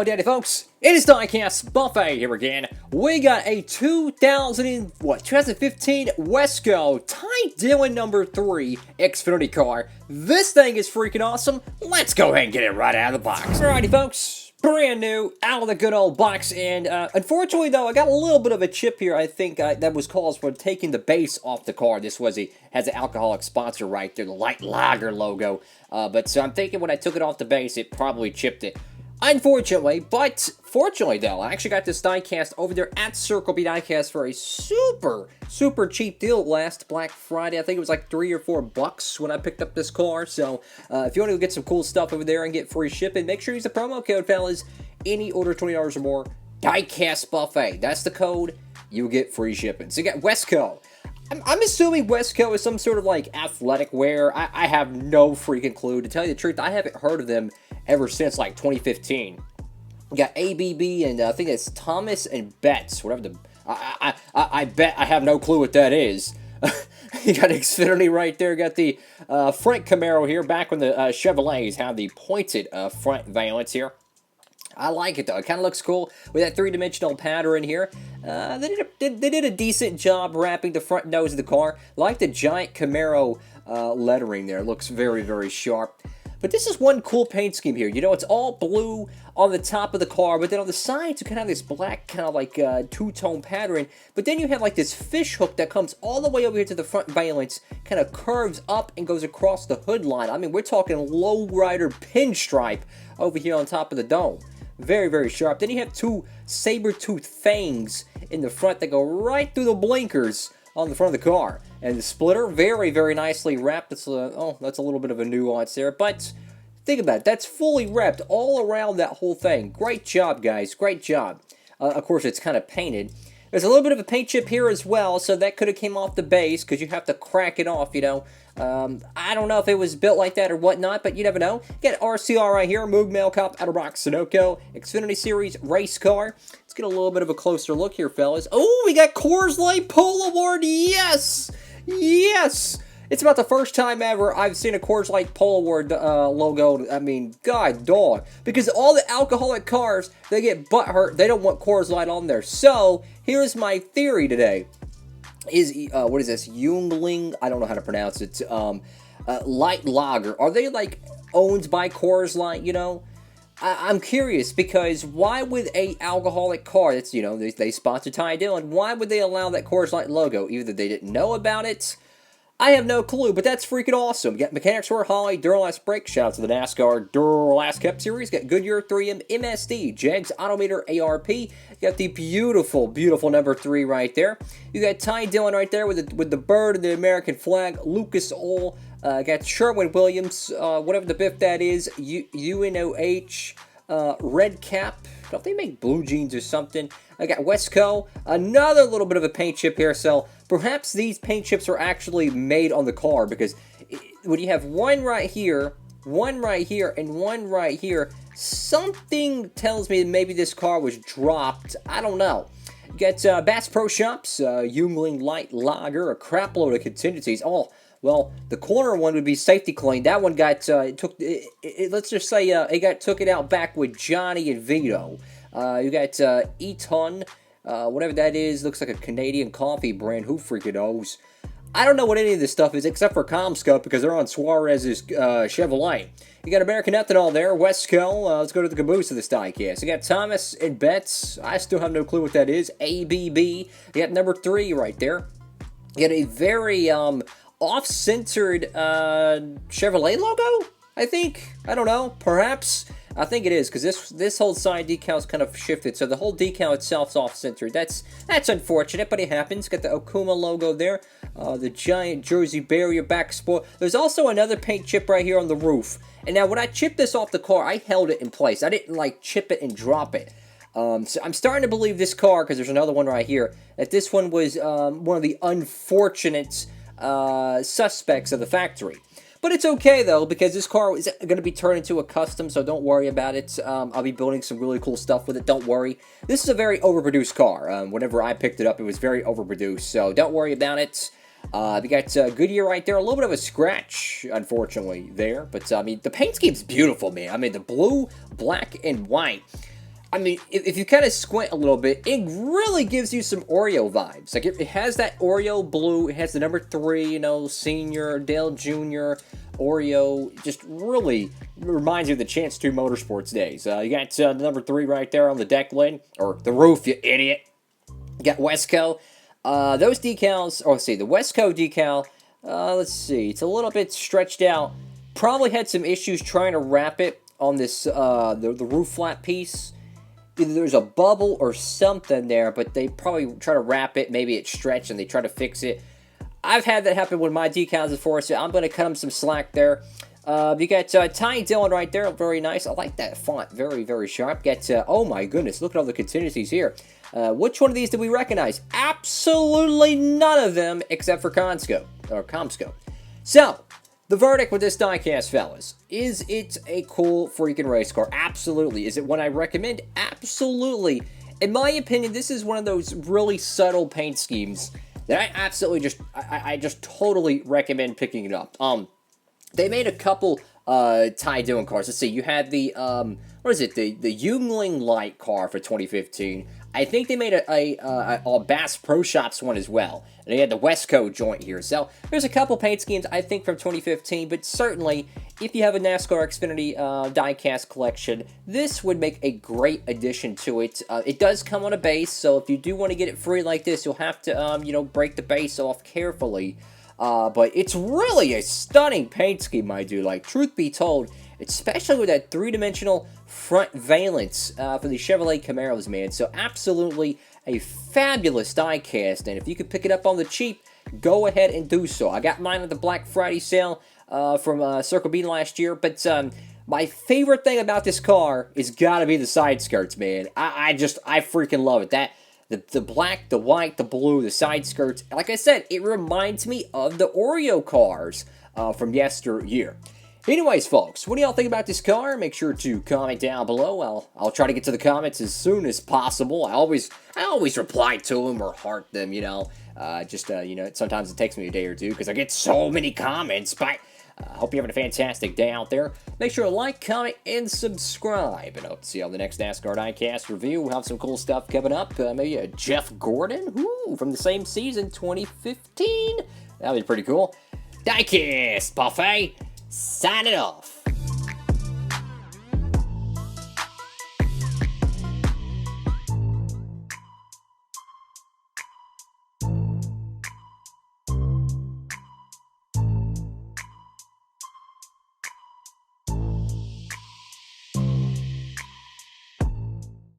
Howdy folks, it is Diecastbuffet here again. We got a 2015 Wesco Dillon number 3 Xfinity car. This thing is freaking awesome. Let's go ahead and get it right out of the box. Alrighty folks, brand new, out of the good old box, and unfortunately though, I got a little bit of a chip here, I think, that was caused for taking the base off the car. This has an alcoholic sponsor right there, the light lager logo, but so I'm thinking when I took it off the base, it probably chipped it. Unfortunately, but fortunately though, I actually got this diecast over there at Circle B Diecast for a super cheap deal last Black Friday. I think it was like $3 or $4 when I picked up this car. So if you want to get some cool stuff over there and get free shipping, make sure you use the promo code, fellas. Any order $20 or more, Diecastbuffet. That's the code. You'll get free shipping. So you got Wesco. I'm assuming Wesco is some sort of like athletic wear. I have no freaking clue. To tell you the truth, I haven't heard of them ever since like 2015. We got ABB and I think it's Thomas and Betts, whatever the... I bet I have no clue what that is. You got Xfinity right there. Got the Frank Camaro here, back when the Chevrolets have the pointed front valence here. I like it though. It kind of looks cool with that three-dimensional pattern here. They did a decent job wrapping the front nose of the car. I like the giant Camaro lettering there. It looks very sharp. But this is one cool paint scheme here. You know, it's all blue on the top of the car, but then on the sides you kind of have this black kind of like two-tone pattern. But then you have like this fish hook that comes all the way over here to the front valence, kind of curves up and goes across the hood line. I mean, we're talking lowrider pinstripe over here on top of the dome. Very sharp. Then you have two saber-toothed fangs in the front that go right through the blinkers on the front of the car. And the splitter, very nicely wrapped. That's a little bit of a nuance there. But think about it. That's fully wrapped all around that whole thing. Great job, guys. Great job. Of course, it's kind of painted. There's a little bit of a paint chip here as well, so that could have came off the base because you have to crack it off, you know. I don't know if it was built like that or whatnot, but you never know. You got RCR right here, Moog Mail Cop, Outer Box, Sunoco, Xfinity Series race car. Let's get a little bit of a closer look here, fellas. Oh, we got Coors Light Polo Award. Yes! Yes! It's about the first time ever I've seen a Coors Light Polo Award logo. I mean, god dog. Because all the alcoholic cars, they get butthurt. They don't want Coors Light on there. So, here's my theory today. What is this? Yuengling? I don't know how to pronounce it. Light Lager. Are they, like, owned by Coors Light, you know? I'm curious, because why would a alcoholic car, that's, you know, they sponsor Ty Dillon, why would they allow that Coors Light logo? Either they didn't know about it, I have no clue, but that's freaking awesome. You got Mechanics for Holly, Duralast Brake, shout out to the NASCAR Duralast Cup Series, got Goodyear 3M MSD, Jags Autometer ARP, you got the beautiful number 3 right there. You got Ty Dillon right there with the bird and the American flag, Lucas Oil, got Sherwin-Williams, whatever the biff that is, UNOH, Red Cap. Don't they make blue jeans or something? I got Wesco, another little bit of a paint chip here, so perhaps these paint chips are actually made on the car, because when you have one right here, and one right here, something tells me that maybe this car was dropped. I don't know. You got Bass Pro Shops, Yuengling Light Lager, a crap load of contingencies. Oh, well, the corner one would be Safety Clean. That one got, let's just say, it took it out back with Johnny and Vito. You got Eton, whatever that is, looks like a Canadian coffee brand. Who freaking knows? I don't know what any of this stuff is, except for Comscope, because they're on Suarez's Chevrolet. You got American Ethanol there, Wesco. Let's go to the caboose of this diecast. You got Thomas and Betts. I still have no clue what that is. ABB. You got number 3 right there. You got a very off-centered Chevrolet logo, I think. I don't know. Perhaps. I think it is, because this whole side decal's kind of shifted, so the whole decal itself's off-centered. That's unfortunate, but it happens. Got the Okuma logo there, the giant Jersey barrier back spoil. There's also another paint chip right here on the roof. And now, when I chipped this off the car, I held it in place. I didn't, like, chip it and drop it. So I'm starting to believe this car, because there's another one right here, that this one was one of the unfortunate suspects of the factory. But it's okay, though, because this car is going to be turned into a custom, so don't worry about it. I'll be building some really cool stuff with it, don't worry. This is a very overproduced car. Whenever I picked it up, it was very overproduced, so don't worry about it. We got Goodyear right there, a little bit of a scratch, unfortunately, there. But, I mean, the paint scheme's beautiful, man. I mean, the blue, black, and white. I mean, if you kind of squint a little bit, it really gives you some Oreo vibes. Like, it has that Oreo blue. It has the number 3, you know, Senior, Dale Jr., Oreo. Just really reminds you of the Chance 2 Motorsports days. You got the number 3 right there on the deck lid, or the roof, you idiot. You got Wesco. Those decals, oh, let's see, the Wesco decal, let's see, it's a little bit stretched out. Probably had some issues trying to wrap it on this, the roof flat piece. Either there's a bubble or something there, but they probably try to wrap it. Maybe it's stretched and they try to fix it. I've had that happen with my decals before, so I'm going to cut them some slack there. You got Ty Dillon right there, very nice. I like that font, very, very sharp. Got, oh my goodness, look at all the contingencies here. Which one of these did we recognize? Absolutely none of them, except for Comscope. So, the verdict with this diecast, fellas, is it a cool freaking race car? Absolutely. Is it one I recommend? Absolutely. In my opinion, this is one of those really subtle paint schemes that I absolutely just totally recommend picking it up. They made a couple Ty Dillon cars. Let's see, you had the what is it? The Yuengling Light car for 2015. I think they made a Bass Pro Shops one as well. And they had the Wesco joint here. So there's a couple paint schemes, I think, from 2015. But certainly, if you have a NASCAR Xfinity diecast collection, this would make a great addition to it. It does come on a base, so if you do want to get it free like this, you'll have to, you know, break the base off carefully. But it's really a stunning paint scheme, my dude. Like, truth be told, especially with that three-dimensional front valence for the Chevrolet Camaros, man. So absolutely a fabulous diecast, and if you could pick it up on the cheap, go ahead and do so. I got mine at the Black Friday sale from Circle B last year, but my favorite thing about this car is gotta be the side skirts, man. I freaking love it. The black, the white, the blue, the side skirts. Like I said, it reminds me of the Oreo cars from yesteryear. Anyways, folks, what do y'all think about this car? Make sure to comment down below. I'll try to get to the comments as soon as possible. I always reply to them or heart them, you know. You know, sometimes it takes me a day or two because I get so many comments. But I hope you're having a fantastic day out there. Make sure to like, comment, and subscribe. And I hope to see you on the next NASCAR Diecast review. We'll have some cool stuff coming up. Maybe a Jeff Gordon, from the same season, 2015. That'd be pretty cool. Diecastbuffet, signing off.